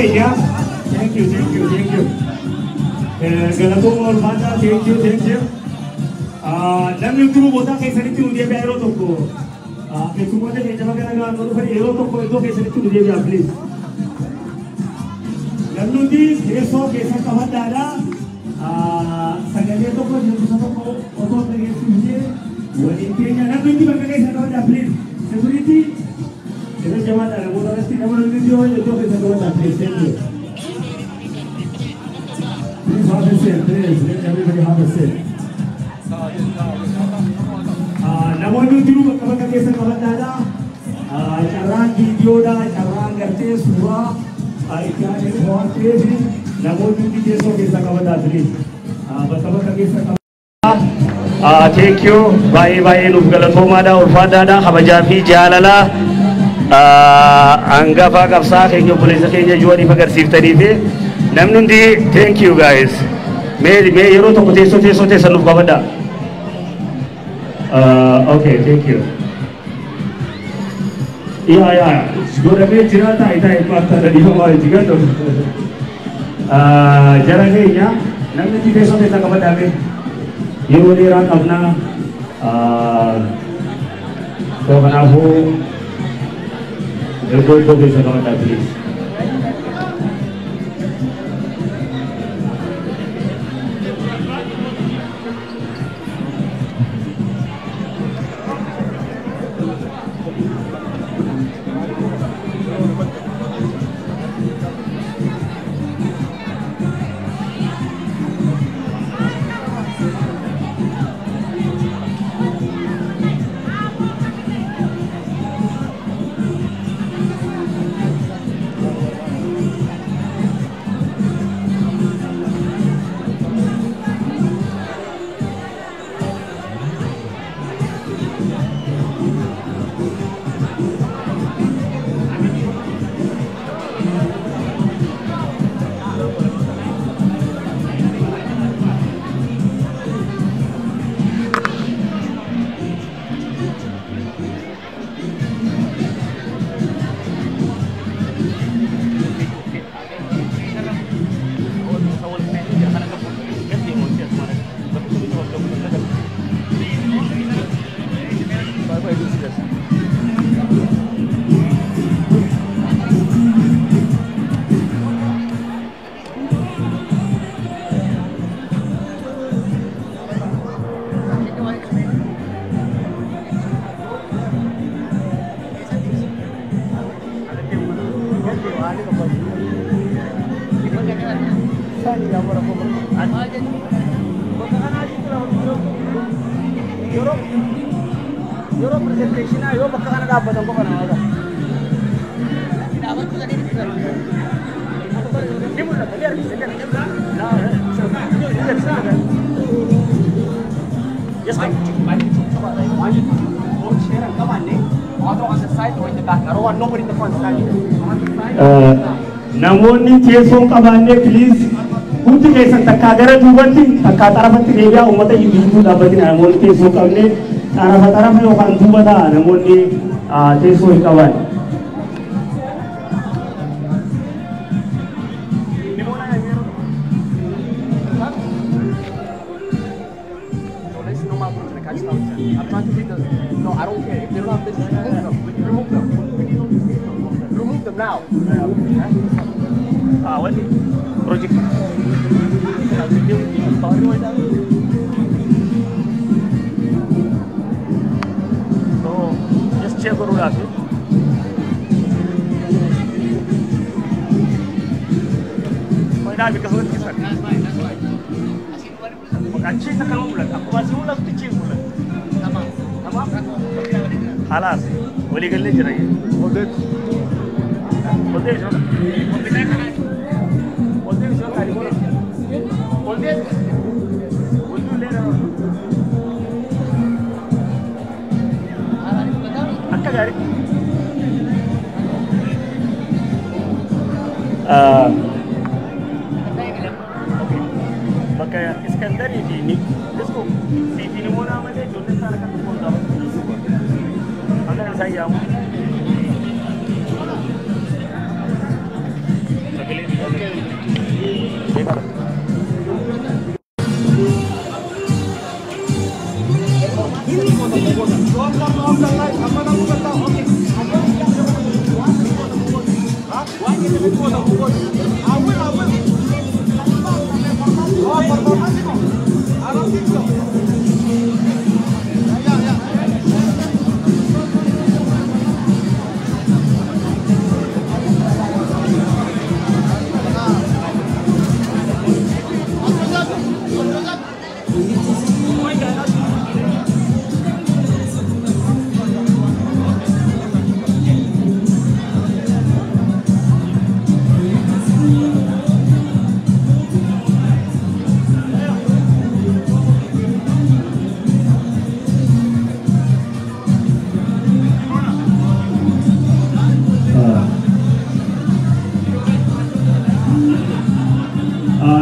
keenya. Thank you. Galatooma ulfaata. Thank you. Namni hundinuu boodaa keessanitti nu deebi'a yeroo tokko. Keessummoota keenya magaalaa dhufan yeroo tokko iddoo keessanitti nu deebi'a please. Namni hundi teessoo keessan qabadhaadha. Sagalee tokko jechuudha tokko otoo dhageessifnee waliin keenya namni hundi bakka keessan qabadhaa please. Security itu jamaah ada bola pasti kamu video itu bisa kamu dapat please. Please have a seat, please. Let everybody have a seat. Namun dulu bakal kisah kawan ada. Cara video dah, cara ngerti surah. Ikan itu buat ini. Namun dulu kisah kawan ada please. Bakal kisah kawan. Thank you. Bye. Nuh galatooma dah, ulfaata dah, kabajafi jalala. Anggafa qabsaa keenya obboleessa keenya juwanii agarsiiftanii fi namni hundi thank you guys. Mee yeroo tokko teessoo nuuf qabadhaa. Okay, thank you. Yeah. Godhamee jira taa'ee paartaa dhiifamaa jigan jara keenya namni hundi teessoo qabadhaa mee yeroo dheeraa qabnaa. So kanaafuu Itu bisa kamu dapat. Euro presentation ayo bakka kana dapat ko kana wala. Dapat ko kanina dito. Di mo na clear bisa kan? Yes, I namoonni teessoon qabaanne please hundi keessan takkaa gara duubatti takkaa xarafatti deebi'aa uummata iyyuu dhaabbatin namoonni teessoo qabne xarafa yookaan duuba ta'a namoonni teessoo hin qaban. No, I don't care. If they don't have business, remove them. Remove them now. What? Project. So, just check करो आके. कोई ना भी कसौटी किसान. Makasih nak kamu bulat. Aku masih ulang tu cing bulat. Tamam. خلاص ولي قال لي جري وديت شو وديت شو قال يقول وديت ودو لينا أكيد غاري بقى اسكندرية دي इसको सीटी ने बोला मैंने जो ने सारा का बोल दो अगर सही आऊं अगले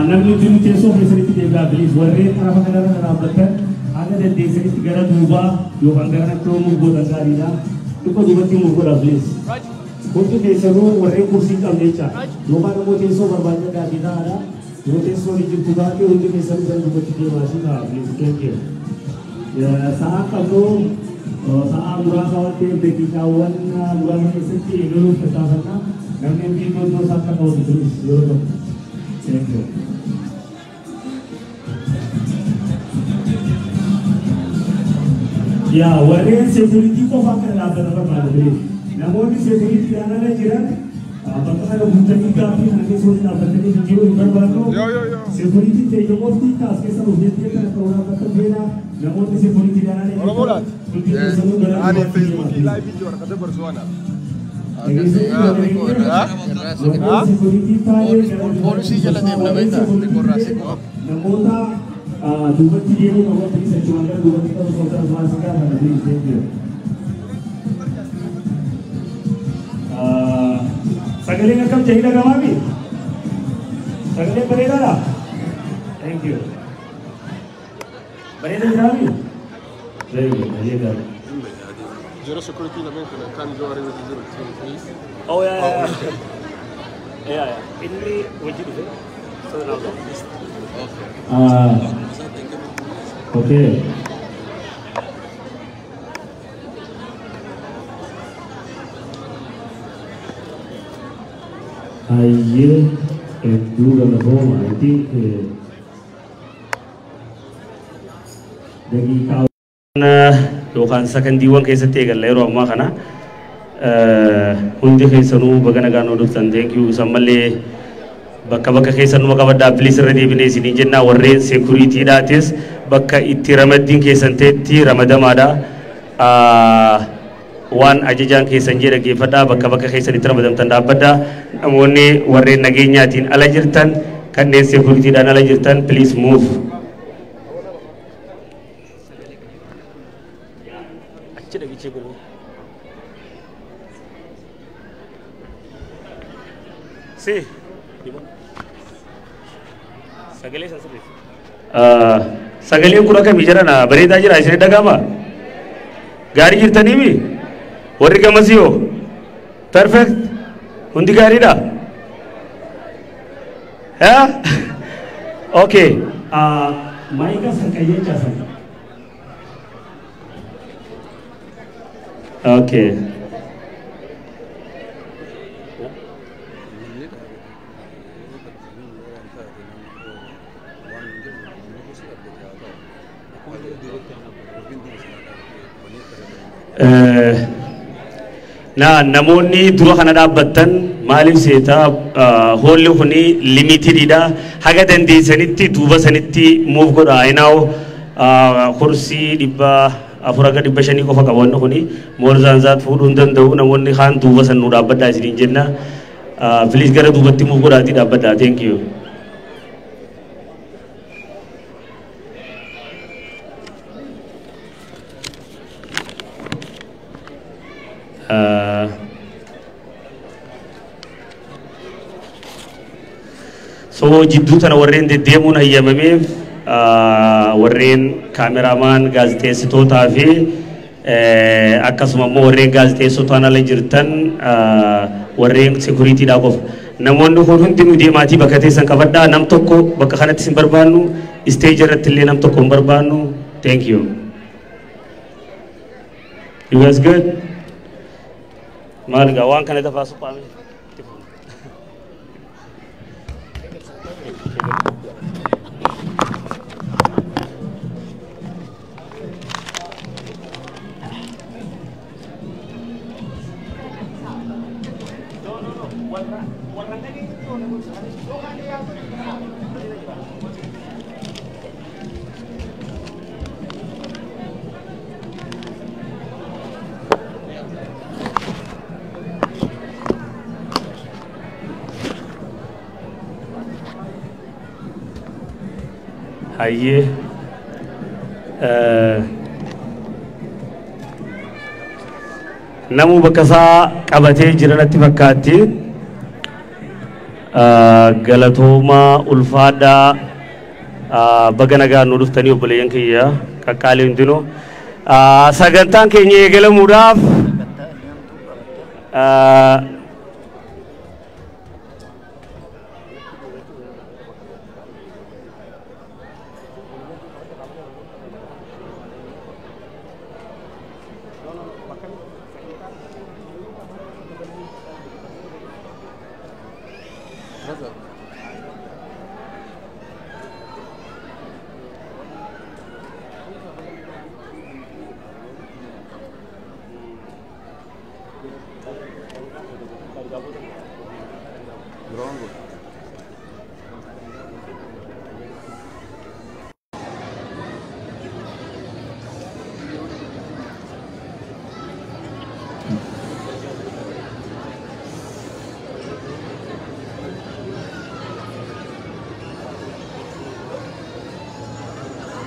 namni jiru teessoo keessatti deebi'aa bilis warreen karaa kanarra dhaabbatan haga dandeessanitti gara duubaa yookaan gara naannoo godhan gaariidha. Dhukka duubatti godhaa bilis. Hundi keessanuu warreen kursii qabne jecha yookaan immoo teessoo barbaadan gaafii ta'aadha. Yoo teessoo ni jirtu baay'ee hundi keessanuu gara duubatti deemaasii ta'a bilis kenkeera. Sa'a qabnu sa'a muraasa waan ta'eef daqiiqaawwan muraasa keessatti eegaluuf tattaafannaa namni biyyoo iddoo isaa akka ta'u bilis yeroo tokko. Thank you. Ya, warren security ko fakir lah berapa kali. Namun di security ana na jiran, apakah ada bukti kami nanti sulit dapat jadi video berbaru. Security itu mesti tas kita udah kita orang kata bela. Namun di security ana na. Orang ada Facebook live video orang kata bersuara. Polisi jalan dia berbeda, dekorasi kok. Namun dua tiga ni orang tadi saya cuma ada dua tiga saudara masuk kan ada di sini. Sagaling akam jahila kami. Sagaling bereda lah. Thank you. Bereda kami. Very good. Bereda. Zero security namin kung kan juara itu zero please. Oh ya ya. Ya ya. Ini wajib itu. So now. Okay. I yield and do the home. I think dari kawan yookaan sakandiiwwan keessatti eegalla yeroo ammaa kana hundi keessanuu baga nagaan dhuftan thank you sammallee bakka keessanuu qabaddaa please irra deebinee isinii jennaa warreen security dhaates bakka itti ramaddiin keessan ta'etti ramadamaadha waan ajajaan keessan jedha geeffadhaa bakka keessan itti ramadamtan dhaabbadhaa namoonni warreen nageenyaatiin ala jirtan kanneen security dhaan ala jirtan please move. Si, sagalee kun akka mijaarana bareedaa jira isin dhagama gaarii jirtanii mi warri gamasiyoo perfect hundi gaariidha ya okay maayika sanqayyee jaasan okay na namoonni dura kana dhaabbattan maaliif seetaa hoolli kuni limitididha haga dandeessanitti duuba sanitti muuf godha inaaw kursii 4,500 qofa qabannu kuni moorzaanzaat fuudhuu hin danda'u namoonni kaan duuba san nu dhaabbadhaa isiniin jenna please gara duubatti muuf godhaati dhaabbadhaa thank you. So jidduu tana warreen deddeemuun hayyamameef warreen kaameramaan gaazexeessitootaa fi akkasuma immoo warreen gaazexeessotaan ala jirtan warreen securityidhaa qofa namoonni kun hundi nu deemaatii bakka teessan qabadhaa nam tokko bakka kanatti sin barbaannu stage irratti illee nam tokko hin barbaannu thank you. You guys good? Malga, one can I pass upon me? Haye namu bakasa qabate jiranatti fakkaatti galatoma ulfaada baganaga nu dhuftani obboleeyyan kiyya qaqqaalee hundinuu sagantaan keenya eegalamuudhaaf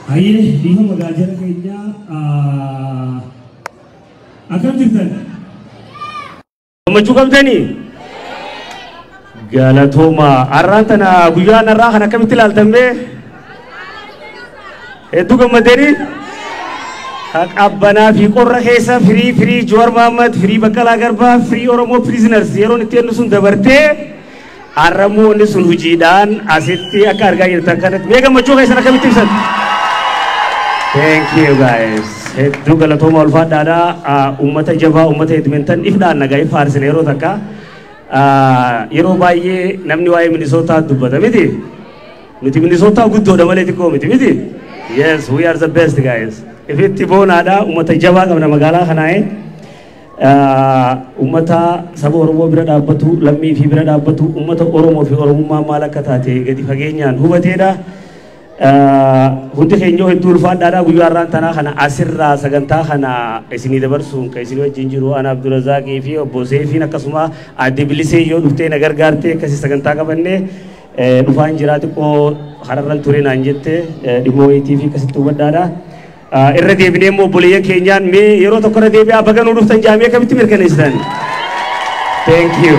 Aye, Dino Magajar kayaknya akan cerita. Macam tani, galatoma. Arantana guyana rah nak kami tilal tambe. Itu kemadeni. Hak abbana fi korra hesa free Jawar Muhammad free Bakal Garba free Oromo prisoners. Zero nitian nusun dabarte. Aramu nusun hujidan asiti akar gaya terkanet. Mega macam kaisa nak kami tilal. Thank you guys. Itu galatoma ulfaada ada ummata jaba ummata edmentan ifdaan nagai farsin yero takka yero baay'ee namni waa'ee Minnesota dubbata miti. Nuti Minnesota guddoo dha malee xiqqoo miti. Yes, we are the best guys. Ifitti boonaadha ummata jabaa qabna magaalaa kanaaye ummata saba Oromoo bira dhaabbatu lammii fi bira dhaabbatu ummata Oromoo fi Oromummaa maal akka taate gadi fageenyaan hubateedha. Hundi keenya hedduu ulfaadhaadha guyyaa har'aan tanaa kana asirraa sagantaa kana isinii dabarsuun kan isinii wajjin jiru ana Abdurazaaqii fi obbo Seefiin akkasuma adde Bilisee yoo dhuftee na gargaartee akkasii sagantaa qabannee dhufaan jiraa xiqqoo hararran ture naan jette dhimmoo wayitii fi akkasitti hubadhaadha. Irra deebinee immoo obboleeyyan keenyaan mee yeroo tokko irra deebi'aa baga nuu dhuftan jaamee akkamitti mirkaneessitan? Thank you.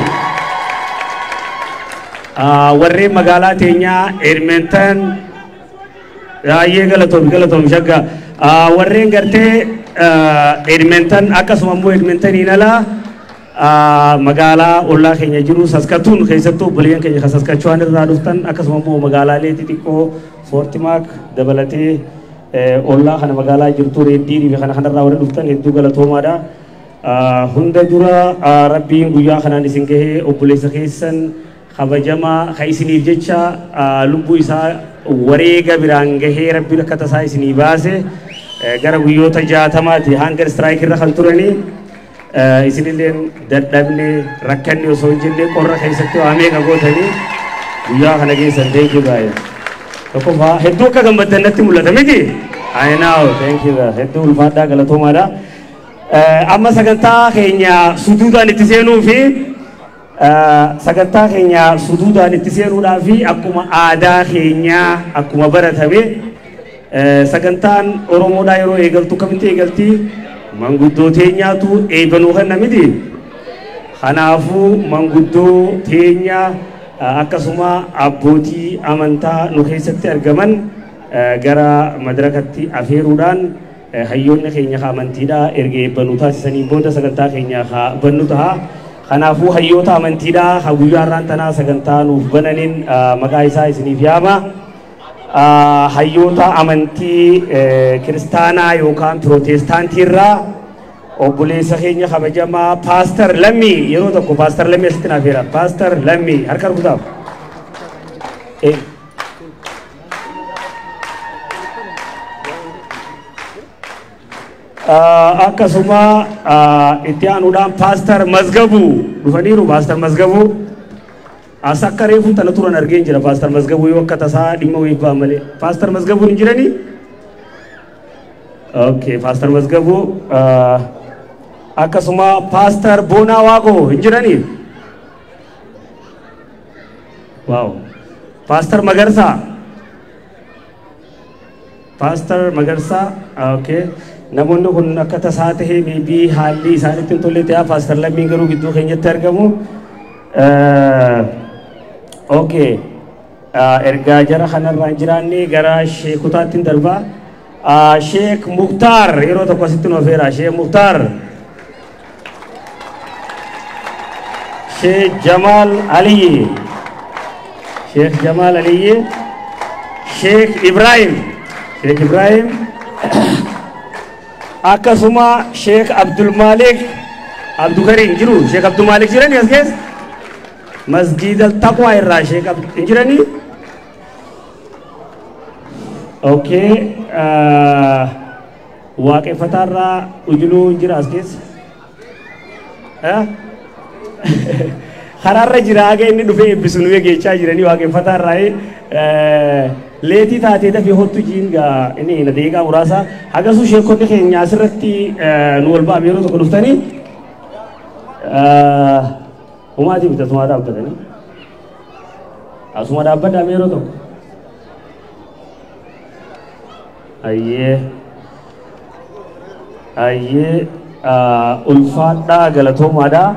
Warreen magaalaa teenyaa Edmonton Aye galatom shagga warreen gartee Edmonton akkasuma immoo Edmonton inala magaalaa ollaa keenya jiru Saskatoon keessattuu obboleeyyan keenya Saskatchewan irraa dhuftan akkasuma immoo magaalaalee xixiqqoo Fort Mac dabalatee ollaa kana magaalaa jirtu Reddii fi kana kanarraa warra dhuftan hedduu galatoomaadha. Hunda dura rabbiin guyyaa kanaan isin gahee obboleessa keessan kabajamaa ka isiniif jecha lubbuu isaa wareega biraan gahee rabbiin akka tasaa isinii baase gara guyyoota 60 hunger strike irra kan turanii isinilleen dadhabne rakkanne osoo hin jenne qorra keessatti waamee qagootanii guyyaa kana geessan thank you guys. Tokkoffaa hedduu akka gammaddan natti mul'ata miti. I know, thank you hedduu ulfaadhaa galatoomaadha. Amma sagantaa keenya suduudhaan itti seenuu fi sagantaa keenya suduudhaan itti seenuudhaa fi akkuma aadaa keenya akkuma baratame sagantaan Oromoodhaa yeroo eegaltu kamitti eegalti manguddoo teenyaatu eebanuu kan namiti. Kanaafuu manguddoo teenya akkasuma abbootii amantaa nu keessatti argaman gara madarakatti afeeruudhaan hayyoonni keenya amantiidhaa erga eebbanuu taasisanii booda sagantaa keenya bannu ta'a. Kanaafuu hayyoota amantiidhaa guyyaa har'aan tanaa sagantaa nuuf bananiin maqaa isaa isiniif yaama. Hayyoota amantii kiristaanaa yookaan pirootestaantii irraa obboleessa keenya kabajamaa Pastor Lammii yeroo tokko Pastor Lammii asitti naaf jira. Pastor Lammii harka rukutaaf. Akkasuma itti aanuudhaan Pastor Mazgabuu dhufaniiru. Pastor Mazgabuu as akka reefu tana turan argeen jira. Pastor Mazgabuu yoo akka tasaa dhimma wayii ba'an malee. Pastor Mazgabuu hin jiranii? Okay, Pastor Mazgabuu akkasuma Pastor Boonaa Waaqoo hin jiranii? Wow. Pastor Magarsaa. Pastor Magarsaa. Okay. Namoonni kun akka tasaa tahee maybe haalli isaanitti hin tolle ta'aa. Pastor Lammiin garuu gidduu keenyatti argamu. Okay. Ergaa jara kanarraan jiraanne gara sheekotaatti hin darbaa. Sheek Mukhtar yeroo tokko asitti nu affeera. Sheek Mukhtar. Sheek Jamal Aliyi. Sheek Jamal Aliyi. Sheek Ibrahim. Sheek Ibrahim. Akkasuma Sheek Abdul Malik Abdul Karim jiru. Sheek Abdul Malik jirani as keessa? Masjid Al-Taqwa irraa Sheek Abdul jirani? Okay. Waaqeffatarraa ujuluu jira as keessa? Karaarra jira haga inni dhufee eebbisu nu eeggachaa jiranii waaqeffatarraa leetii taatee dafee hottu jiinga inni na deeqaa muraasa hagasuu sheekonni keenya asirratti nu wal ba'ame yeroo tokko dhuftanii humaatii bita asuma dhaabbatanii asuma dhaabbadhaame yeroo tokko ayyee ulfaadhaa galatoomaadhaa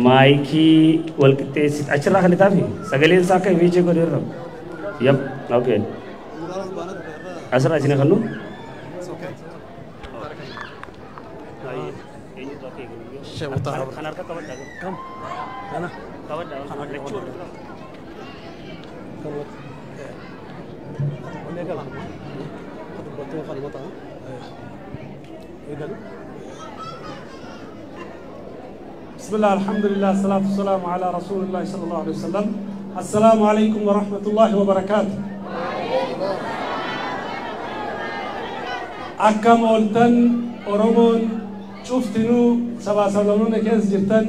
maayikii walqixxeessit achirraa kan itaafi sagaleen isaa akka hiichee godheerra yep okay asirraa isin kannu kan harka qabadhaa kam kana qabadhaa lechuu بسم الله الحمد لله الصلاة والسلام على رسول الله صلى الله عليه وسلم. السلام عليكم ورحمة الله وبركاته. أكم أولتن أورمون شفتنو سبا سلامون كيس جرتن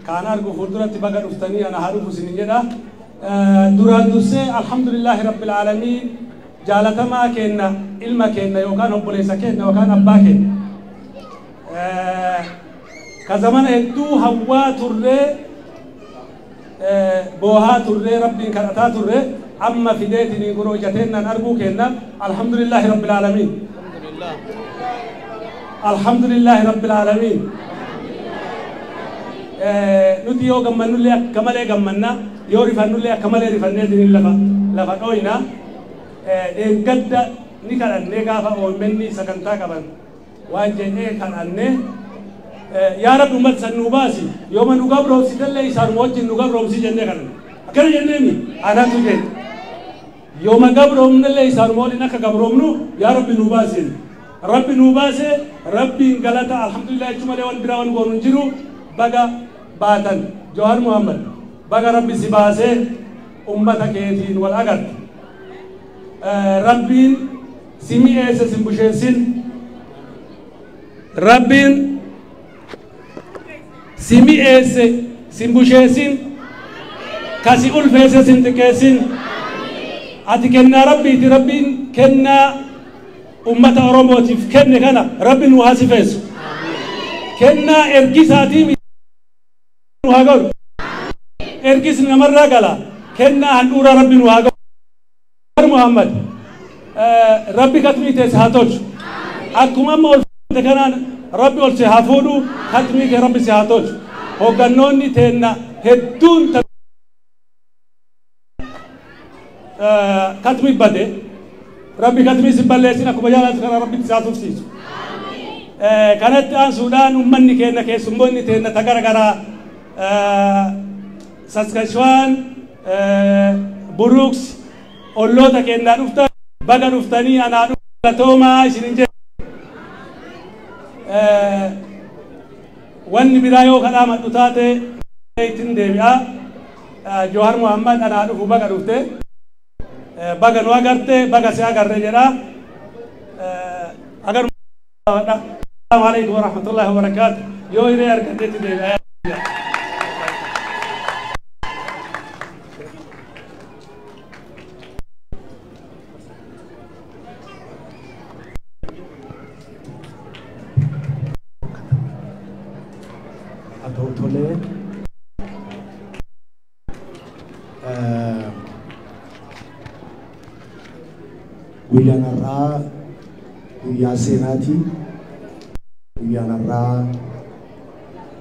كان أرجو فردنا تبغى نفتني أنا هارو فسنين جدا دوران دوسة الحمد لله رب العالمين جالتا ما كنا علما كنا يوكان هم بوليسا كنا وكان أبا كنا كزمان هدو هوا ترى بوها ترى ربي كرتا ترى أما في ديت نقولوا جتنا نرجو كنا الحمد لله رب العالمين الحمد لله رب العالمين نتيو كمان نليا كمالة كماننا يوري فنليا كمالة رفنة دين لفا قوينا قد نكال النجافة أو مني سكنتا كمان وانجنيه كان أنه يا رب أمت سنوباسي يوم نقابله سيدلله يسار موجه نقابله سيجنة كان أكل جنني أنا تجد يوم قابله من الله يسار مولي نك قابله منو يا رب نوباسي رب نوباسي ربي غلطة الحمد لله جمله والبراون قانون جرو بقى باتن جوهر محمد بقى ربي سباسي أمتك كثير والأجد ربي سمي إيسا سمبوشين ربي سمي إيسا سمبوشين كاسي ألفيسا سنتكيسين أتكنا ربي ربي كنا أمة أوروموتيف كنا كنا ربي نواسفيس كنا إرجيساتي نوهاجر إرجيس نمر رجلا كنا هنورا ربي نوهاجر محمد ربي كتمي تسهاتوش أكما ما تكنا ربي والسهافونو كتمي كربي سهاتوش وقنوني تنا هدون كتمي بدي ربي كتمي سبالة سينا كبجانا تكنا ربي تسهاتوش سيسو كانت أن سودان أمني كنا كسموني تنا تكرا ساسكاتشوان بروكس الله تكنا نفتا بقى نفتني أنا نفتا توما شنينج wanni biraa yoo kadhamadhu taate itin deebi'a. Johar Muhammad anaa dhufu baga dhufte baga nu agarte baga si agarre jedha. Agar Assalamu alaikum warahmatullahi wabarakatuh. Yoo hiree argateetti deebi'a. Tole guyyaan har'aa guyyaa seenaati. Guyyaan har'aa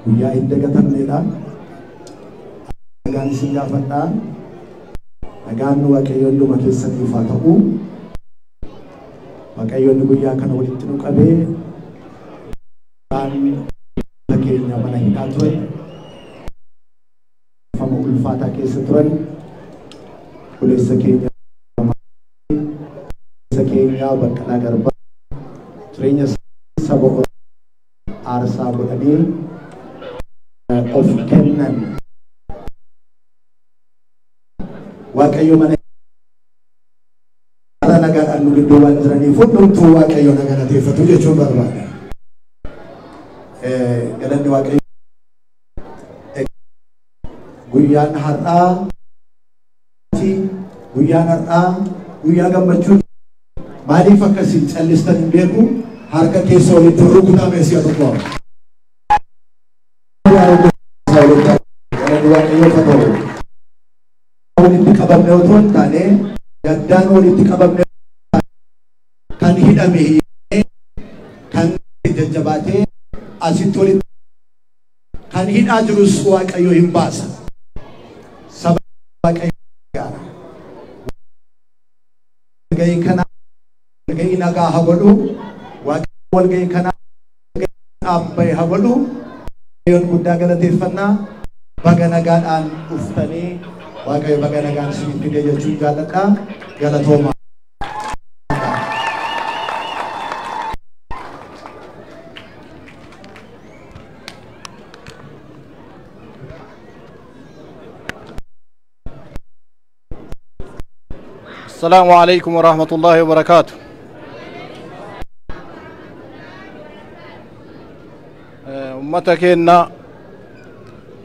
guyyaa hin dagatamneedha. Nagaan isin gaafadhaa. Nagaan Waaqayyoon dhuma keessaniif haa ta'u. Waaqayyoon guyyaa kana walitti nu qabee keenya mana hidhaa turan fama ulfaataa keessa turan obboleessa keenya Baqqalaa Garbaa jireenya saba aarsaa godhanii of kennan Waaqayyo mana nagaadhaan nu gidduu waan jiraniif hundumtuu Waaqayyo nagaa galateeffatu jechuun barbaada. Galanni Waaqayyo guyyaan har'aa guyyaa gammachuu maaliif akkasii callistan hin beeku. Harka keessa walitti rukutaa meeshaa tokko galanni Waaqayyo fata'u walitti qabamne otoo hin taane gaddaan walitti qabamne kan hidhame kan jajjabaatee asitti walitti kan hidhaa jirus Waaqayyo hin baasa. Saba Waaqayyo gaara walgahii kana walgahii nagaa haa godhu. Waaqayyo walgahii kana dhaabbaye haa godhu. Waaqayyoon guddaa galateeffannaa. Baga nagaadhaan dhuftanii Waaqayyo baga nagaan isiniif fide jechuun jaalladha. Galatooma. السلام عليكم ورحمة الله وبركاته. أمتكنا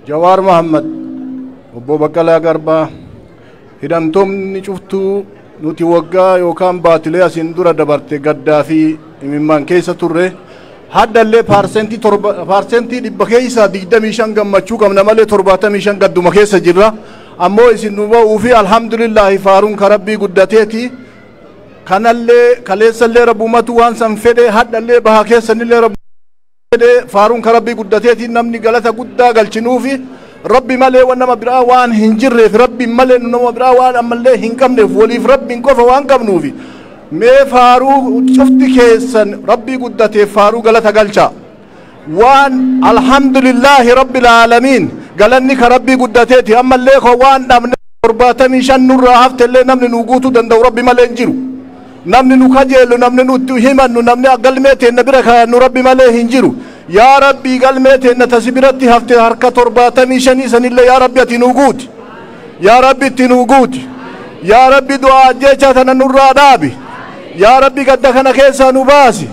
جوار محمد أبو بكلا غربا هدمتم نشوفتو نوتي وقا يوكام باتلي سندورة دبرت قدافي ممن كيسة تره هذا اللي بارسنتي دبكيسة ديدا ميشان قمتشو كم نمالي ترباتا ميشان قدو مكيسة جرا ammoo isin nuba ufi alhamdulillah faarun karabbi guddateeti kanalle kaleessalle rabbumatu waan san fede haddalle baha keessanille rabbu fede faarun karabbi guddateeti namni galata guddaa galchinuufi rabbi malee wanama biraa waan hin jirreef rabbi malee nama biraa waan ammallee hin qabneef waliif rabbiin qofa waan qabnuufi mee faaruu cufti keessan rabbi guddateef faaruu galata galcha waan alhamdulillah rabbil alamin galanni ka rabbi guddateeti ammallee ko waan dhabne 45 nurraa haftellee namni nu guutuu danda'u rabbi malee hin jiru. Namni nu kajeelu namni nutti himannu namni galmee teenna bira kaa'annu rabbi malee hin jiru. Yaa rabbi galmee teenna tasi biratti hafte harka 45 sanillee yaa rabbi ati nu guuti. Yaa rabbi itti nu guuti. Yaa rabbi du'aa jecha tana nurraa dhaabi. Yaa rabbi gadda kana keessaa nu baasi.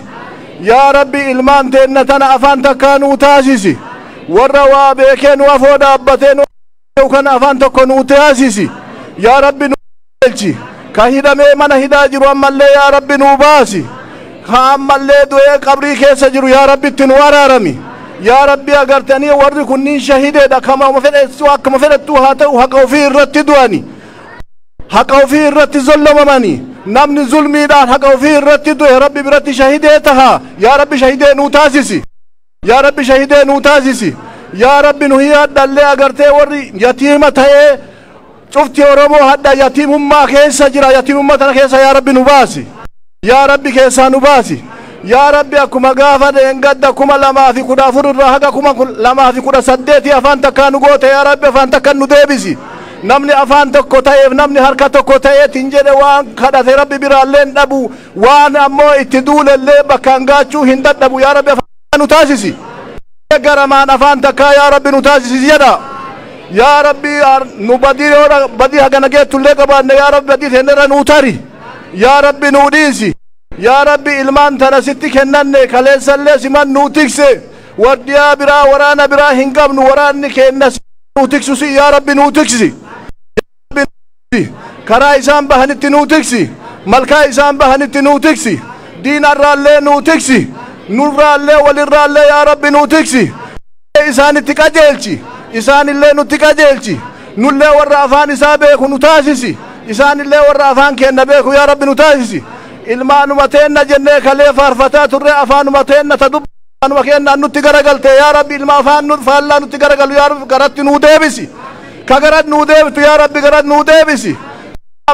Yaa rabbi ilmaan teenna tana afaan takkaa nu taasisi. Warra waa beekee nu afoo dhaabbatee nu kan afaan tokko nu taasisi. Yaa rabbi nu elchi. Ka hidhamee mana hidhaa jiru ammallee yaa rabbi nu baasi. Ka ammallee du'ee qabrii keessa jiru yaa rabbi itti nu araarami. Yaa rabbi agartanii warri kunniin shahideedha kama fedhettu akkuma fedhettu haa ta'u haqa ofii irratti du'ani. Haqa ofii irratti zullamamani. Namni zulmiidhaan haqa ofii irratti du'e rabbi biratti shahidee taha. Yaa rabbi shahidee nu taasisi. Yaa rabbi shahidee nu taasisi. Yaa rabbi nu hiyaadhallee agartee warri yatiima ta'ee cufti Oromoo hadda yatiimummaa keessa jira. Yatiimummaa tana keessa yaa rabbi nu baasi. Yaa rabbi keessaa nu baasi. Yaa rabbi akkuma gaafa dheengadda 2014 irraa haga 2018 afaan takkaa nu goote yaa rabbi afaan takkaa nu deebisi. Namni afaan tokko ta'eef namni harka tokko ta'eetiin jedhe waan kadhate rabbi biraallee hin dhabu waan ammoo itti duulellee bakkaan gaachuu hin dadhabu yaa rabbi نتاسسي garamaan afaan takkaa yaa rabbi nu taasisi jedha yaa rabbi nu badii hagana geettullee qabaanne yaa rabbi badii teenerra nuu tari yaa rabbi nuu dhiisi yaa rabbi ilmaan tana sitti kennanne kaleessallee siman nuu tikse waddiyaa biraa waraana biraa hin qabnu waraanni keenna nuu tiksusi yaa rabbi nuu tiksi karaa isaan bahanitti nuu tiksi malkaa isaan bahanitti nuu tiksi diinarraallee nuu tiksi nurraallee walirraallee yaa rabbi nuu tiksi isaanitti qajeelchi isaanillee nutti qajeelchi nullee warra afaan isaa beeku nu taasisi isaanillee warra afaan keenna beeku yaa rabbi nu taasisi ilmaanuma teenna jennee kalee faarfataa turre afaanuma teenna ta dubbaanuma keenna nutti garagalte yaa rabbi ilma afaan faallaa nutti garagalu yaa rabbi garatti nuu deebisi ka garat nuu deebitu yaa rabbi garat nuu deebisi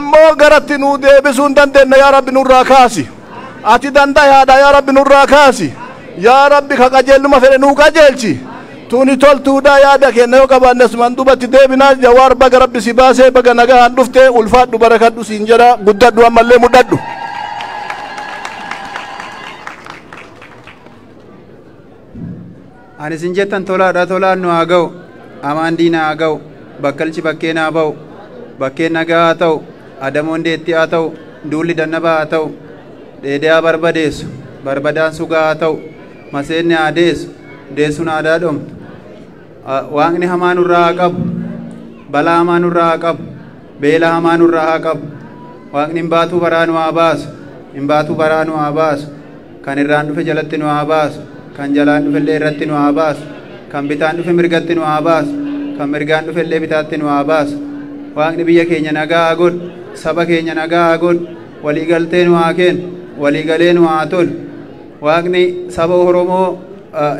ammoo garatti nuu deebisuu hin dandeenna yaa rabbi nurraa kaasi ati dandayaadha yaa rabbi nurraa kaasi yaa rabbi ka qajeeluma fedhe nuu qajeelchi tuni toltuudha yaada kenna yoo qabaannes man dubatti deebinaa jawaar baga rabbi si baasee baga nagaan dhufte ulfaadhu barakadhu siin jedha guddadhu ammallee mudhadhu ani sin jettan tolaadha tolaan nu haa ga'u amaan diina haa ga'u bakkalchi bakkeen haa ba'u bakkeen nagaa haa ta'u adamoon deetti haa ta'u duulli dannaba haa ta'u dheedee haa barbadeessu barbadaan sugaa haa ta'u maseenni haa deessu deessuun aadaa dhomtu waaqni hamaa nurraa haa qabu balaa hamaa nurraa haa qabu beela hamaa nurraa haa qabu waaqni hin baatuu baraa nu haa baasu hin baatuu baraa nu haa baasu kan irraan dhufe jalatti nu haa baasu kan jalaan dhufe illee irratti nu haa baasu kan bitaan dhufe mirgatti nu haa baasu kan mirgaan dhufe illee bitaatti nu haa baasu waaqni biyya keenya nagaa haa godhu saba keenya nagaa haa godhu walii galtee nu haa kennu walii galee nu haa tolu waaqni saba Oromoo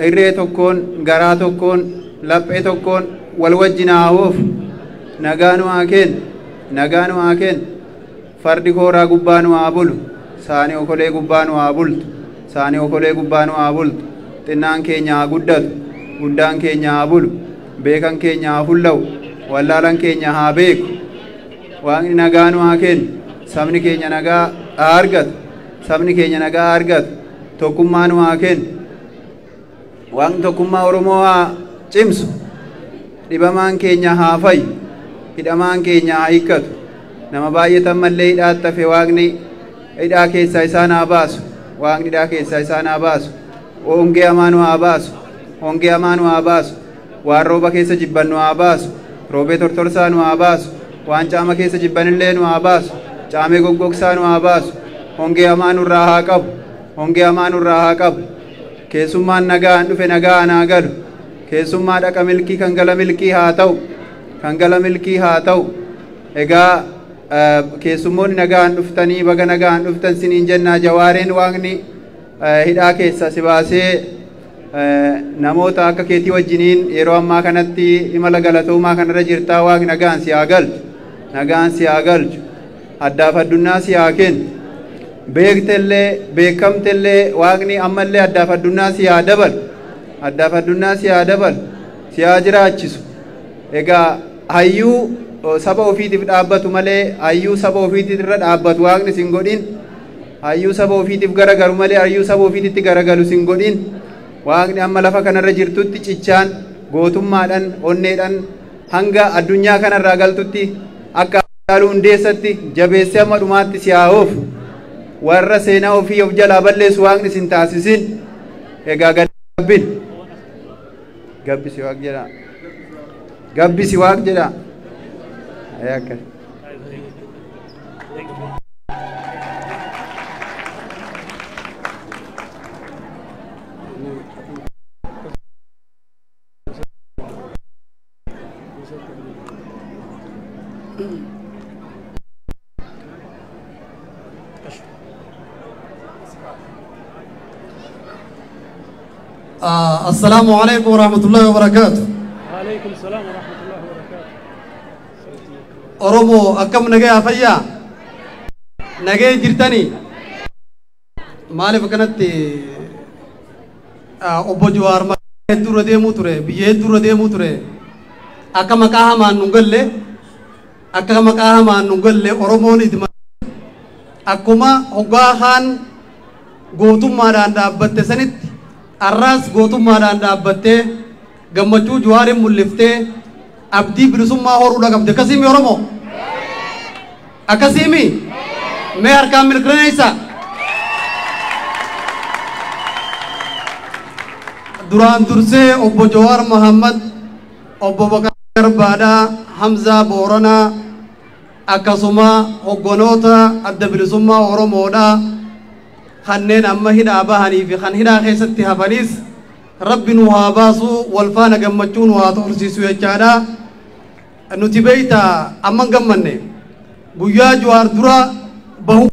irree tokkoon garaa tokkoon laphee tokkoon wal wajjin haa oofu nagaa nu haa kennu nagaa nu haa kennu fardi kooraa gubbaa nu haa bulu saanii okolee gubbaa nu haa bultu saanii okolee gubbaa nu haa bultu xinnaan keenya haa guddatu guddaan keenya haa bulu beekan keenya haa fulla'u wallaalan keenya haa beeku waaqni nagaa nu haa kennu sabni keenya nagaa haa argatu sabni keenya nagaa haa argatu tokkummaa nu haa kennu waaqni tokkummaa Oromoo haa cimsu dhibamaan keenya haa fayyu hidhamaan keenya haa hiikkatu nama baay'atan mallee hidhaatti hafe waaqni hidhaa keessaa isaan haa baasu waaqni hidhaa keessaa isaan haa baasu hongee hamaa nu haa baasu hongee hamaa nu haa baasu waan rooba keessa jibban nu haa baasu roobee tortorsaa nu haa baasu waan caama keessa jibbanillee nu haa baasu caamee goggogsaa nu haa baasu hongee hamaa nurraa haa qabu hongee hamaa nurraa haa qabu keessummaan nagaan dhufe nagaan haa galu keessummaa dhaqa milkii kan gala milkii haa ta'u kan gala milkii haa ta'u egaa keessummoonni nagaan dhuftanii baga nagaan dhuftan siniin jennaa jawaareen waaqni hidhaa keessa si baasee namoota akka keetii wajjiniin yeroo ammaa kanatti imala galatoomaa kanarra jirtaa waaqni nagaan si haa galchu nagaan si haa galchu addaaf addunyaa si haa kennu beektellee beekamtellee waaqni ammallee addaaf addunyaa si haa dabalu addaaf addunyaa si haa dabalu si haa jiraachisu egaa hayyuu saba ofiitiif dhaabbatu malee hayyuu saba ofiitiif irra dhaabbatu waaqni sin godhin hayyuu saba ofiitiif garagalu malee hayyuu saba ofiititti garagalu sin godhin waaqni amma lafa kanarra jirtutti cichaan gootummaadhaan onneedhaan hanga addunyaa kanarraa galtutti akka haaluu hundeessatti jabeessee amma dhumaatti si haa oofu warra seenaa ofii of jalaa balleessu waaqni sin taasisin egaa gabbin gabbisi waaq jedha gabbisi waaq jedha ayakkas السلام عليكم ورحمة الله وبركاته. وعليكم السلام ورحمة الله وبركاته. أرومو أكم نجى أفيا نجى جرتني مالي فكنت أبو جوار ما يدور ديمو ترى بيدور ديمو ترى أكم كاه ما نقول أكم كاه ما نقول أرومو ندم أكما هجاهان قوتم ما راندا بتسنت arras gootummaadhaan dhaabbattee gammachuu Jawaarin mul'iftee abdii bilisummaa horuudha qabde. Akkasiimi Oromoo? Akkasiimi? Mee harkaan mirkaneessa? Duraan dursee obbo Jawaar Mohammad, obbo Bakar Garbaadhaa, Hamzaa Booranaa, akkasuma hogganoota adda bilisummaa Oromoodhaa kanneen amma hidhaa bahanii fi kan hidhaa keessatti hafanis rabbi nu haa baasu, wal faana gammachuu nu haa tursiisu jechaadha. Nuti beeyta amma hin gammanne guyyaa Jawaar dura bahu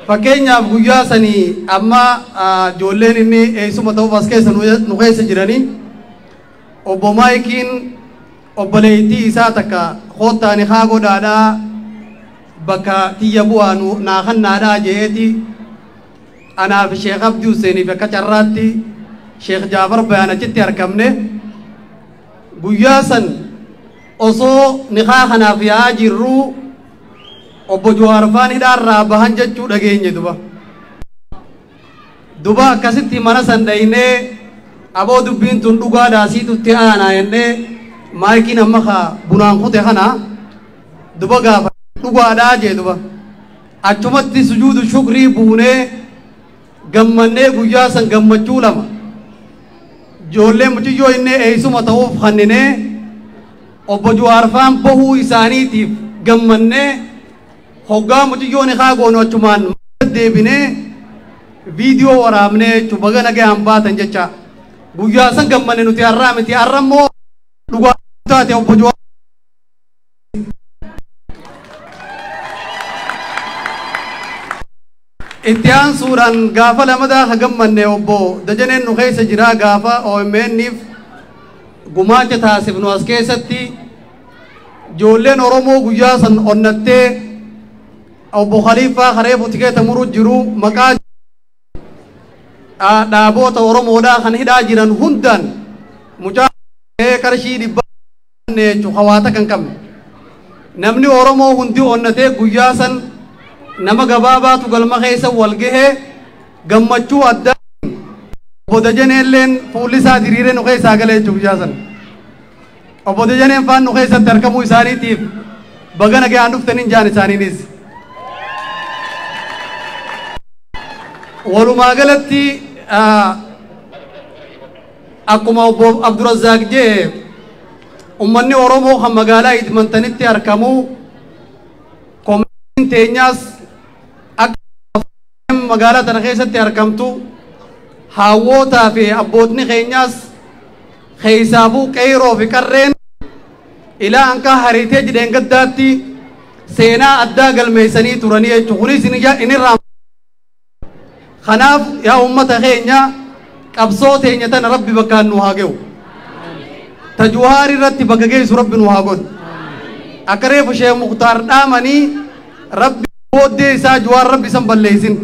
fakkeenyaaf guyyaa sanii amma ijoolleen inni eessuma ta'uuf as keessa nu keessa jiranii obbo Maayikiin obboleettii isaa takka koottaani haa godhaadhaa bakka tiyya bu'aa naa kannaadhaa jeeti anaaf Sheekh Abdii Huseeniif akka carraatti Sheekh Jaafar Bayaan achitti argamne guyyaa san osoo niqaa kanaaf yaa jirru obbo Jawaar faan hidhaarraa bahan jechuu dhageenye duba akkasitti mana san dhaynee aboo dubbiin tun dhugaadhaa siitutti aanaa jennee Maayikiin amma kaa bunaan kute kana duba gaafa dhugaadhaa jee achumatti sujuudu shukrii buunee gammannee guyyaa san gammachuu lama ijoollee muciyyoo inni eessuma ta'uuf hanninee obbo Jawaar faan bahuu isaaniitiif gammannee hoggaa muciyyoon haa goonu achumaan deebinee viidiyoo waraabnee baga nagaan baatan jecha guyyaa san gammanne nuti har'aa miti har'ammoo dhugaa taate obbo Jawaar itti aansuudhaan gaafa lamadaa ha gammanne obbo Dajaneen nu keessa jira gaafa OMN'if gumaacha taasifnu as keessatti ijoolleen Oromoo guyyaa san onnattee obbo Khaliifaa Kareefu tikeeta muruu jiru maqaa dhaaboota Oromoodhaa kan hidhaa jiran hundaan mucaa qarshii dhibba hawaata kan qabne namni Oromoo hundi onnatee guyyaa san nama gabaabaatu galma keessa wal gahee gammachuu addaa obbo Dajaneelleen fuulli isaa diriiree nu keessaa galee jechuudha guyyaa san obbo Dajaneen faan nu keessatti argamuu isaaniitiif baga nagaan dhuftaniin jaan isaaniinis walumaa galatti akkuma obbo Abdurazaaq jee ummanni Oromoo kan magaalaa Idmantanitti argamu komitiin teenyaas akka magaalaa tana keessatti argamtu haawwotaa fi abbootni keenyaas keessaafuu qeeroo fi qarreen ilaa anka hariitee jidheen gaddaatti seenaa addaa galmeessanii turanii jechuudha. Kunis inirraa kanaaf yaa ummata keenya qabsoo teenya tana rabbi bakkaan nu haa ge'u. Ta Jawaar irratti bakka geessu rabbi nu haa godhu. Akka reefu Sheekh Muktaar dhaamanii rabbi booddee isaa Jawaar rabbi isan balleessin.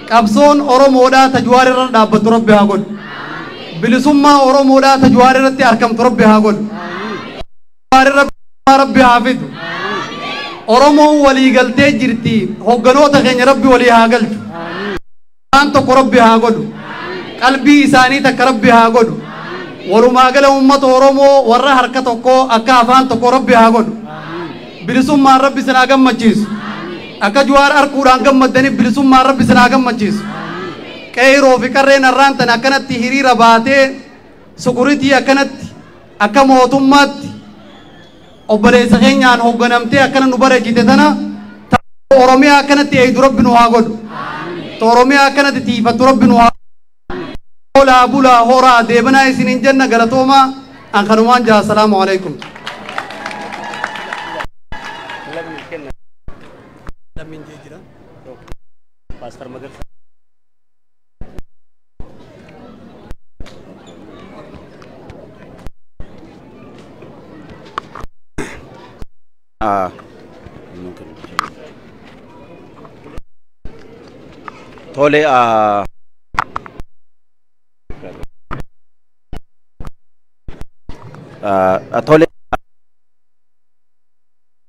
Qabsoon Oromoodhaa ta Jawaar irra dhaabbattu rabbi haa godhu. Bilisummaa Oromoodhaa ta Jawaar irratti argamtu rabbi haa godhu. Jawaar irra rabbi haa fidu. Oromoon walii galtee jirti hogganoota keenya rabbi walii haa galchu. Waan tokko rabbi haa godhu. Qalbii isaanii takka rabbi haa godhu. Walumaa gala ummata Oromoo warra harka tokko akka afaan tokko rabbi haa godhu. Bilisummaan rabbi isin haa gammachiisu. Akka Jawaar arguudhaan gammaddanii bilisummaan rabbi isin haa gammachiisu. Qeeroo fi qarreen har'aan tan akkanatti hiriira baatee sukuritii akkanatti akka mootummaatti obboleessa keenyaan hoogganamtee akkana nu bareechite tana Oromiyaa akkanatti eeydu rabbi nu haa godhu. Oromiyaa akkanatti tiifattu rabbi nu haa oolaa bulaa horaa deebanaa isiniin jenna galatoomaa an kanumaan jaa assalaamu alaikum. Tole tole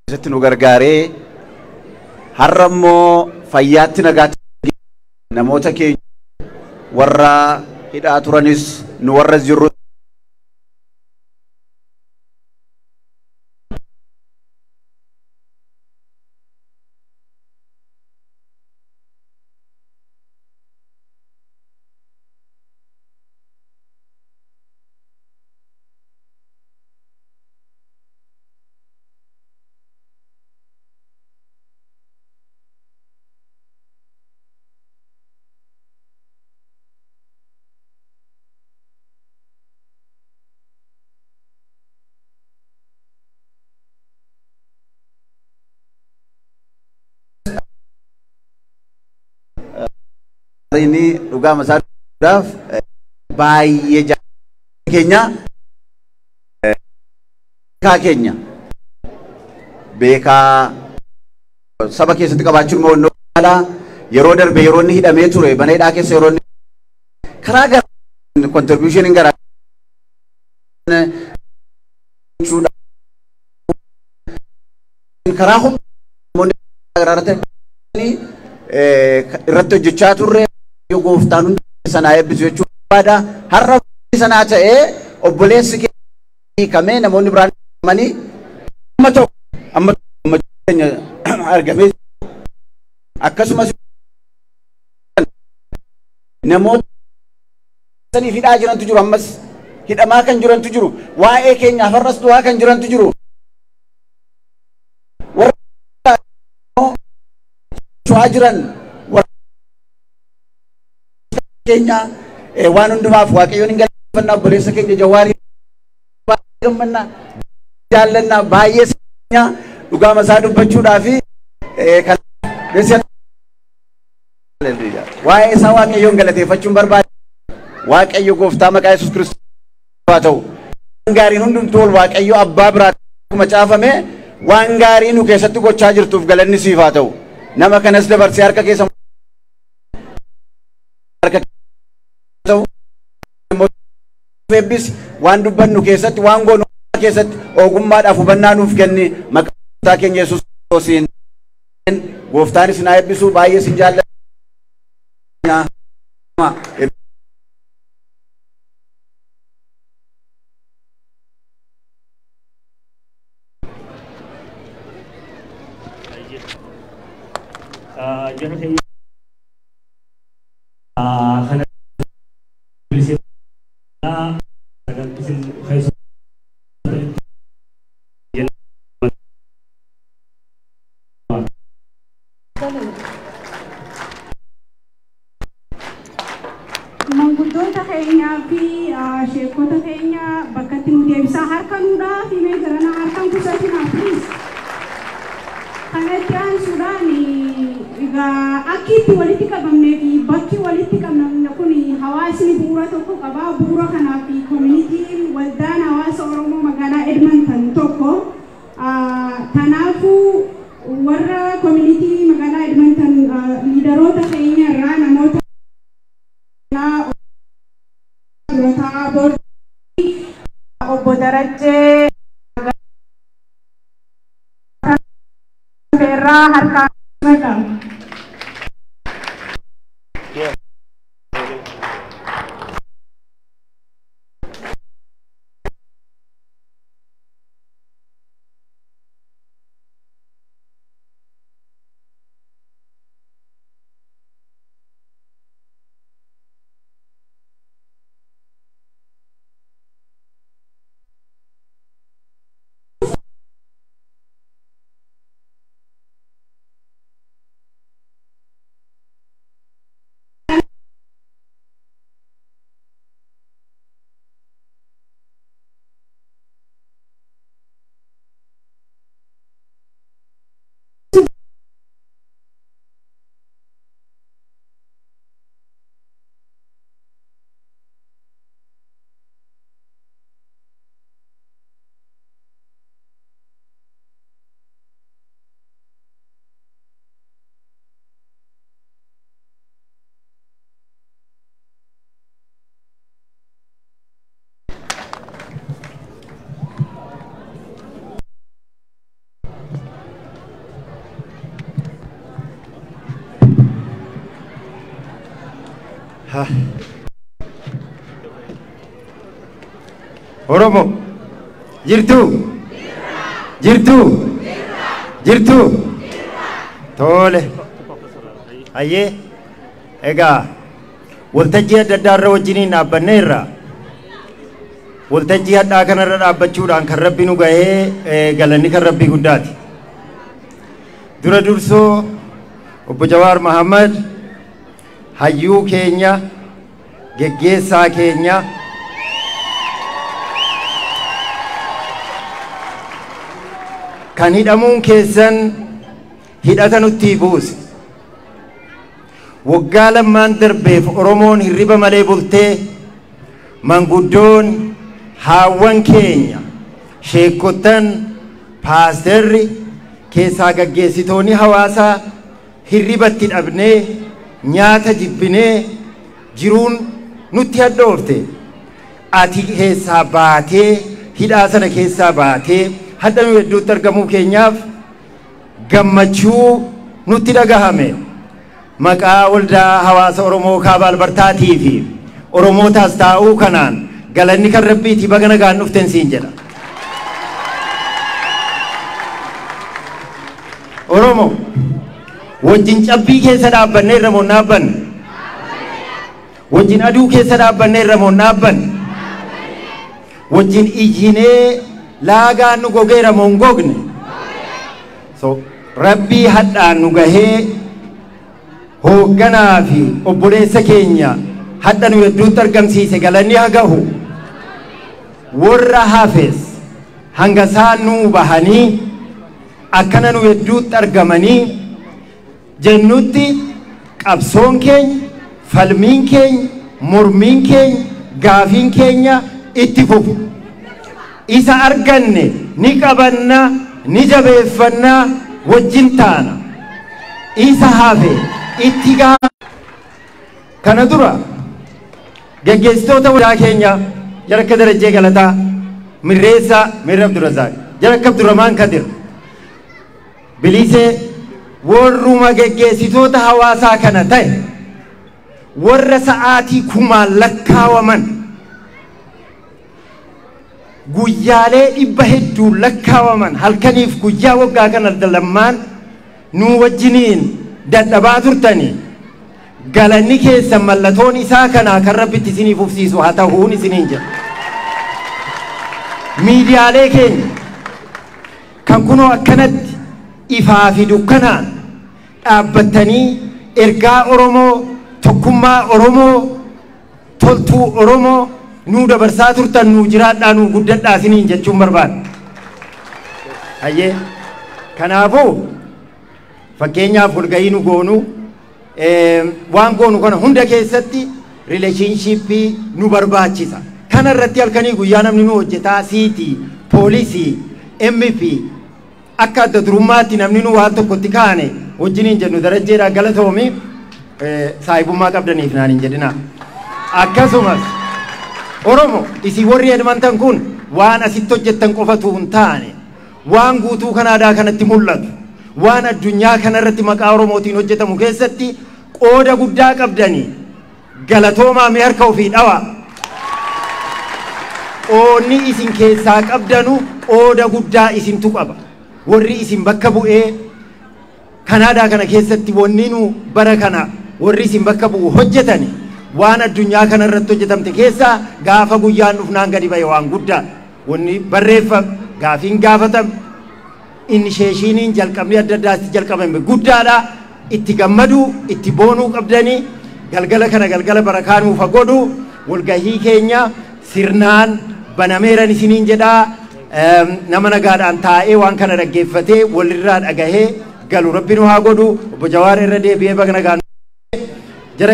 isatti nu gargaaree har'a immoo fayyaatti nagaatti namoota keenya warra hidhaa turanis nu warra jirru ini dhugaa masaaduudhaaf baay'ee keenya beekaa saba keessatti qabaachuun mo'annoo caalaa yeroo darbe yeroo inni hidhamee ture mana hidhaa keessa yeroo inni karaa garaa contribution garaa karaa humna garaarratti irratti hojjechaa turre yoo gooftaan hundi sanaa eebbisu jechuudha barbaada. Har'a sanaa ta'ee obboleessi hiikamee namoonni biraan hiikamanii amma keenya argamee akkasumas namoota saniif hidhaa jirantu jiru, ammas hidhamaa kan jirantu jiru, waa'ee keenyaaf har'as du'aa kan jirantu jiru. Warra jiran keenya waan hundumaaf waaqayyoon hin galateeffannaa, obboleessa keenya Jawaarii gammannaa jaallannaa baay'ee keenya dhugaa masaa dubbachuudhaa fi waa'ee isaa waaqayyoon galateeffachuun barbaada. Waaqayyo gooftaa maqaa Yesuus Kiristoos haa ta'u. Waan gaariin hundumtuu ol waaqayyo abbaa biraa akkuma caafame waan gaarii nu keessatti gochaa jirtuuf galanni siif haa ta'u. Nama kanas dabarsee harka keessa waan dubbannu keessatti waan goonu keessatti ogummaadhaaf hubannaa nuuf kenni maqaa keenya Yesuus Kiristoosiin gooftaan isin haa eebbisu. Baay'ee isin jaalladha. Manguddoota keenyaa fi sheekota keenya bakkatti nu deebisaa harkanuudhaa fi meeshaadhaan harkaan kusatinaa please. Kanatti aansuudhaan egaa akki itti walitti qabamnee fi bakki walitti qabamne kun hawaasni bu'uura tokko qaba. Bu'uura kanaa fi koominitiin waldaan hawaasa Oromoo magaalaa Edmonton tokko. Kanaafuu warra koominitii magaalaa Edmonton liidaroota keenya irraa namoota obbo Darajjee Beerraa harkaan maqaa. Oromo jirtu jirtu jirtu tole aye ega waltajjii adda addaa irra wajjiniin dhaabbanneerra waltajjii hadhaa kanarra dhaabbachuudhaan kan rabbi nu gahee galanni kan rabbii guddaati dura dursoo obbo Jawaar Mahammad hayyuu keenya geggeessaa keenya kan hidhamuun keessan hidhata nutti buuse waggaa lammaan darbeef Oromoon hirriba malee bultee manguddoon haawwan keenya sheekottan paasterri keessaa gaggeessitoonni hawaasaa hirribatti dhabnee nyaata jibbinee jiruun nutti hadhoofte ati keessaa baatee hidhaa sana keessaa baatee hadda nu hedduutti argamuu keenyaaf gammachuu nutti dhagahame maqaa waldaa hawaasa Oromoo Kaaba Albartaatii fi Oromootaas taa'uu kanaan galanni kan rabbiiti baga nagaan dhuften siin jedha Oromo wajjin cabbii keessa dhaabbanne irra moo dhaabbanne wajjin aduu keessa dhaabbanne irra moo dhaabbanne wajjin ijjinee laagaan nu gogeera moo gogne so rabbii hadhaan nu gahee hoogganaa fi obboleessa keenya hadha nu hedduutti argamsiise galanni haa gahu warra hafes hanga isaan nuu bahanii akkana nu hedduutti argamanii jennutti qabsoon keenya falmiin keenya mormiin keenya gaafiin keenya itti fufu isa arganne ni qabanna ni jabeeffanna wajjin taana isa hafe itti kana dura gaggeessitoota waldaa keenya Jarakka Darajjee Galataa Mirreessaa Mirra Abdurrazaaq Jarakka Abdurrahmaan Kadir Bilisee warruma gaggeessitoota hawaasaa kana ta'e warra sa'aatii kumaan lakkaawaman guyyaalee dhibba hedduu lakkaawaman halkaniif guyyaa waggaa kana lammaan nu wajjiniin dadhabaa turtanii galanni keessan mallattoon isaa kanaa kan rabbitti isiniif ufsiisu haa ta'uun isiniin jedha miidiyaalee keenya kan kunoo akkanatti ifaa fi dukkanaan dhaabbattanii ergaa Oromoo tokkummaa Oromoo toltuu Oromoo nuu dabarsaa turtan nuu jiraadhaa nuu guddadhaa isiniin jechuun barbaada hayyee kanaafuu fakkeenyaaf walgahii nu goonu waan goonu kana hunda keessatti rileeshinshiippii nu barbaachisa kana irratti halkanii guyyaa namni nu hojjetaa siitii poolisii MP akka adda durummaatti namni nu waan tokkotti kaane wajjiniin jennu darajjeedhaan galatoomi saayibummaa qabdaniif naan hin jedhina akkasumas Oromo isin warri hedmantan kun waan asitti hojjettan qofatu hin taane waan guutuu kanaadaa kanatti mul'atu waan addunyaa kanarratti maqaa Oromootiin hojjetamu keessatti qooda guddaa qabdanii galatoomaa mee harka ofii dhawa qoonni isin keessaa qabdanu qooda guddaa isintu qaba warri isin bakka bu'ee kanaadaa kana keessatti wanni nu bara kana warri isin bakka bu'u hojjetani waan addunyaa kanarratti hojjetamte keessaa gaafa guyyaan dhufnaan gadi ba'e waan guddaa wanni barreeffam gaafiin gaafatam inisheeshiniin jalqabni adda addaatti jalqabame guddaadha itti gammaduu itti boonuu qabdanii galgala kana galgala barakaanuu fagodhu walgahii keenya sirnaan banameeran isiniin jedhaa nama nagaadhaan taa'ee waan kana dhaggeeffatee walirraa dhagahee galu rabbiin haa godhu obbo Jawaar irra deebi'ee baga nagaan jara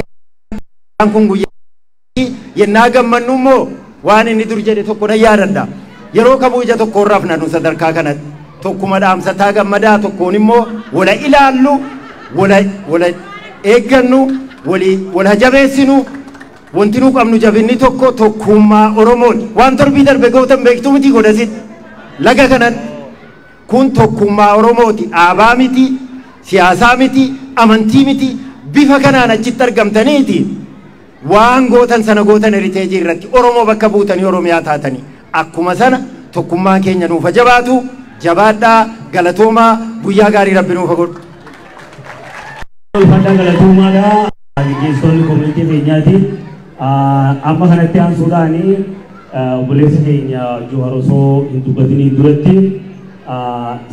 kun guyyaa yennaa gammannu immoo waan inni dur jedhe tokko na yaadadha yeroo kamuu ija tokko irraa fudhannu sadarkaa kanatti tokkuma dhaamsataa gammadaa tokkoon immoo wala ilaallu wala eeggannu wala jabeessinu wanti nu qabnu jabinni tokko tokkummaa Oromooti waan torbii darbe gootan beektu miti godhasit laga kanatti kun tokkummaa Oromooti dhaabaa miti siyaasaa miti amantii miti bifa kanaan achitti argamtaniiti waan gootan sana gootan heriteejii irratti Oromoo bakka buutanii Oromiyaa taatanii akkuma sana tokkummaan keenya nuuf jabaatu jabaadhaa galatoomaa guyyaa gaarii Rabbi nuuf godhu. Ulfaadhaa galatoomaadhaa gaggeessitoonni koominitii keenyaati amma kanatti aansuudhaanii obboleessa keenya Jawar osoo hin dubbatiniin duratti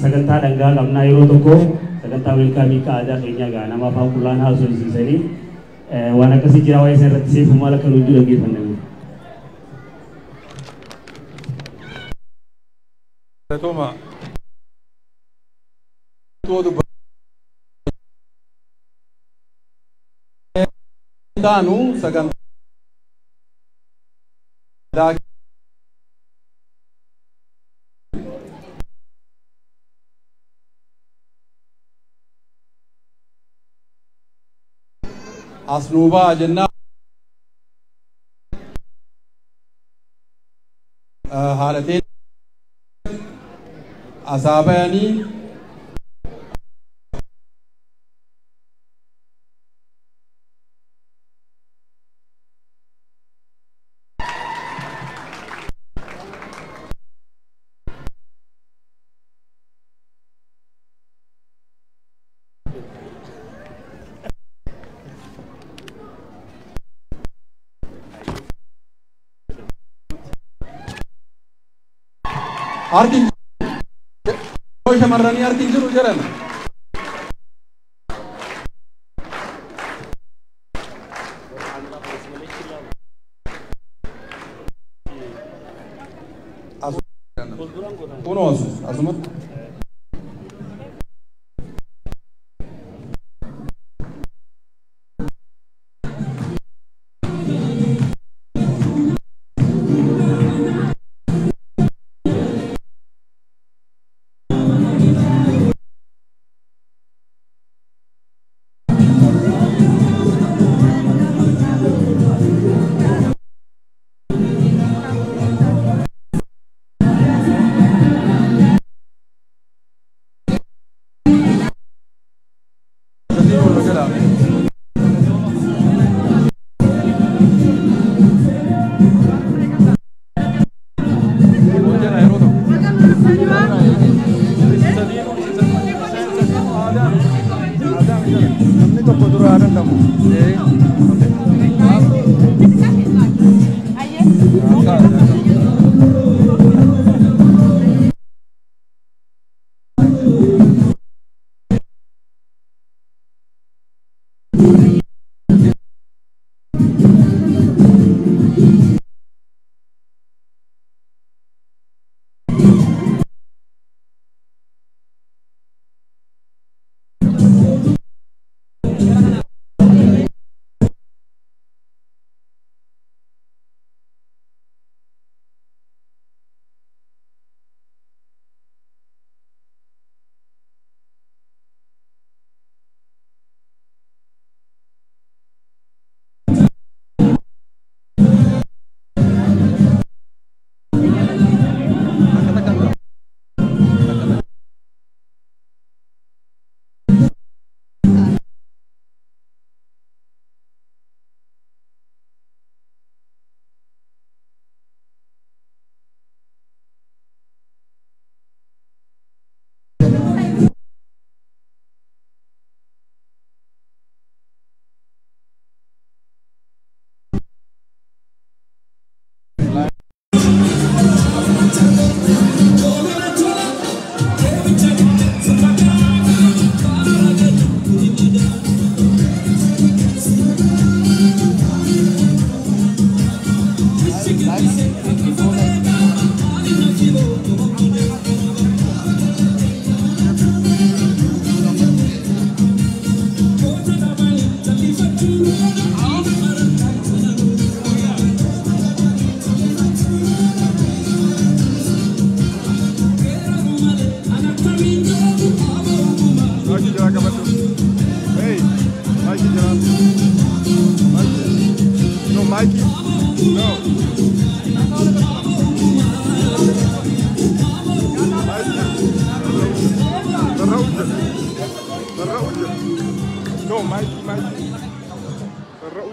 sagantaa dhangaa qabnaa yeroo tokko sagantaa welkaamii aadaa keenyaa gaa nama afaan qullaan haasofsiisanii waan akkasii jira waa'ee isa irratti seefu maal akka nuti dhaggeeffannamu. Toma. Danu sagantaa asnuba jenna haalateen asaabanii artiin shamarranii artiin jiru jedhan kunoo asumatti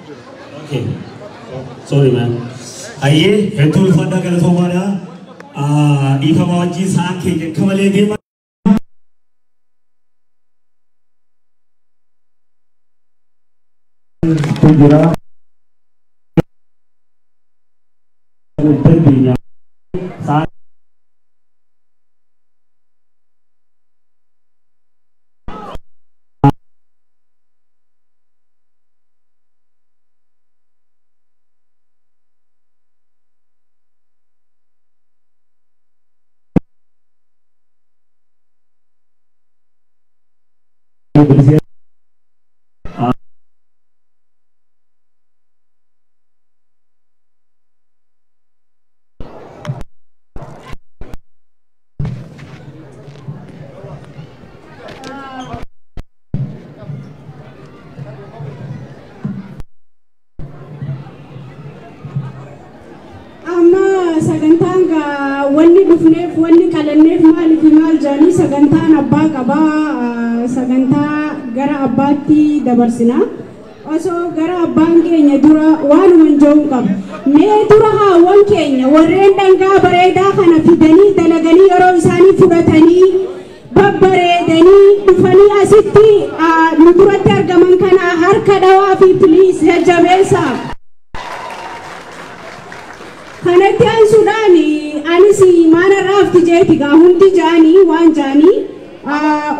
Okay. Sorry man. Aye, hedduu ulfaadhaa galatoomaadha. Dhiifama wajjin sa'aan keenya akka malee deema. Jira. wanni dhufneef wanni qalanneef maaliif maal jaanii sagantaan abbaa qabaa sagantaa gara abbaatti dabarsina osoo gara abbaan keenya dura waanuman joon qaba mee dura haawwan keenya warreen dhangaa bareedaa kana fidanii dalaganii yeroo isaanii fudhatanii babbareedanii dhufanii asitti nu duratti argaman kana harka dhawaa fi piliis jajjabeessa kanatti ansuudhaani anis mana raafti jeeti gaa hundi jaanii waan jaanii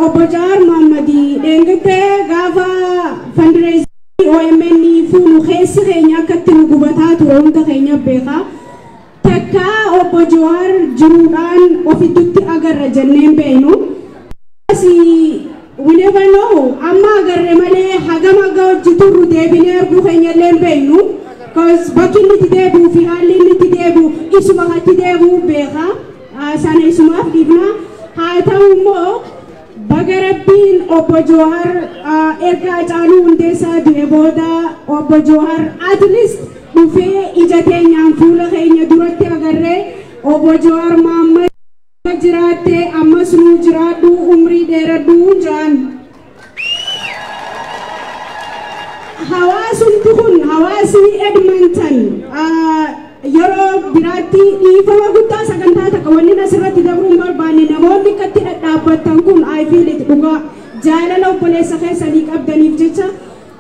obbo Jawaar Mohammadi dheengitee gaafa fundraising OMN fuunu keessi keenya akkatti nu gubataa ture hunda keenya beekaa takka obbo Jawaar jiruudhaan ofittutti agarra jenneen beenu asi we never know amma agarre malee hagam aga hojii turru deebinee arguu keenya illee beenu cause bakki inni deebi'u fi haalli inni deebi'u isuma hatti deebi'u beeka sana isumaaf dhiifna haa ta'u immoo baga rabbiin obbo Jawaar erga Hacaaluu Hundeessaa du'e booda obbo Jawaar at least dhufee ija teenyaan fuula keenya duratti agarree obbo Jawaar Mohammad jiraattee ammas nu jiraadhu umrii dheeradhu jaan hawaasumti kun hawaasni Edmonton yeroo biraatti dhiifama guddaa sagantaa takka wanni asirratti dabruun barbaanne namoonni akkatti dhadhaabbattan kun I feel it dhugaa jaalala obboleessa keessanii qabdaniif jecha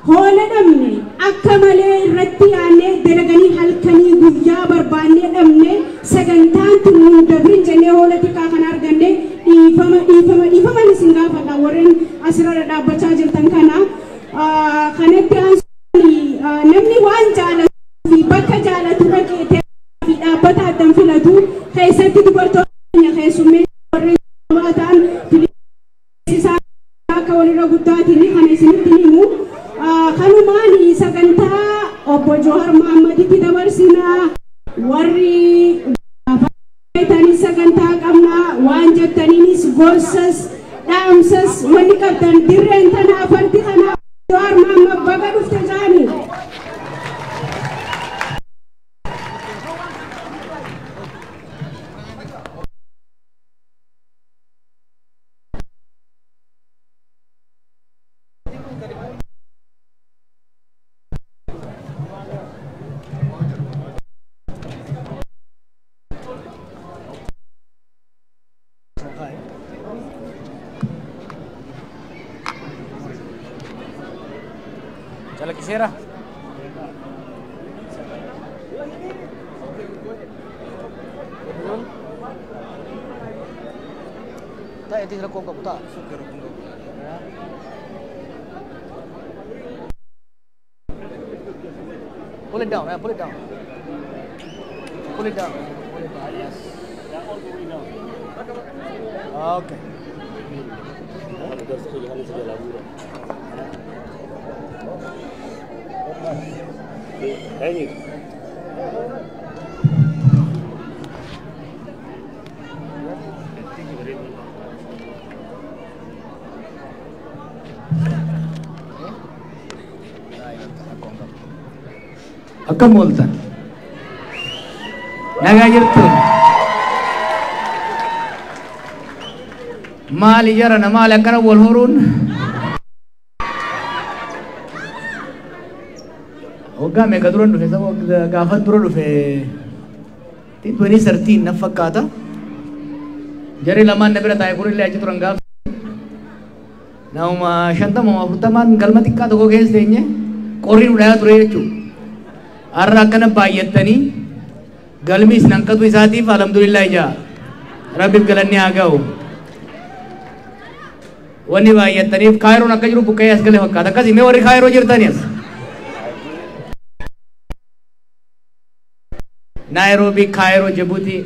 hoola dhabne akka malee irratti yaannee dalaganii halkanii guyyaa barbaannee dhabne sagantaan tun nu dabrin jennee hoola xiqqaa kan arganne dhiifama isin gaafadha warreen asirra dhadhaabbachaa jirtan kana kanatti namni waan jaalatu fi bakka jaalatu dhaqee fi dhaabbata addan filatu keessatti dubartoonni keessummee warreen baataan isaa akka walirra guddaatiin kan isinitti himu kanumaan sagantaa obbo Jawaar Mohammaditti dabarsinaa warri tanis sagantaa qabnaa waan jettaniinis gorsas dhaamsas wanni qabdan dirreen tanaa fardi kanaa Jawaar Mohammad baga dhufte jaanii Chalo quisiera. Tak, itu rekam kau tak. Pull it down, pull it down. Pull it down. Okay. Thank you. Akkam ooltan nagaa jirtuun maali jarana maali akkana wal horuun Waggaa meeqa dura dhufe saba gaafa dura dhufe 2013 na fakkaata. Jari lamaan na bira taa'e kurillee achi turan gaaf. Nauma 50 galma xiqqaa tokko keessa teenye qorriin udhaa ture jechuudha. Har'a akkana baay'attanii galmi isin hanqatu isaatiif alhamdulillah ijaa rabbiif galanni haa ga'u. Wanni baay'attaniif kaayiroon akka jiru buqqee as galee fakkaata. Akkasii mee warri kaayiroo jirtanii as. Nairobi, Cairo, Djibouti,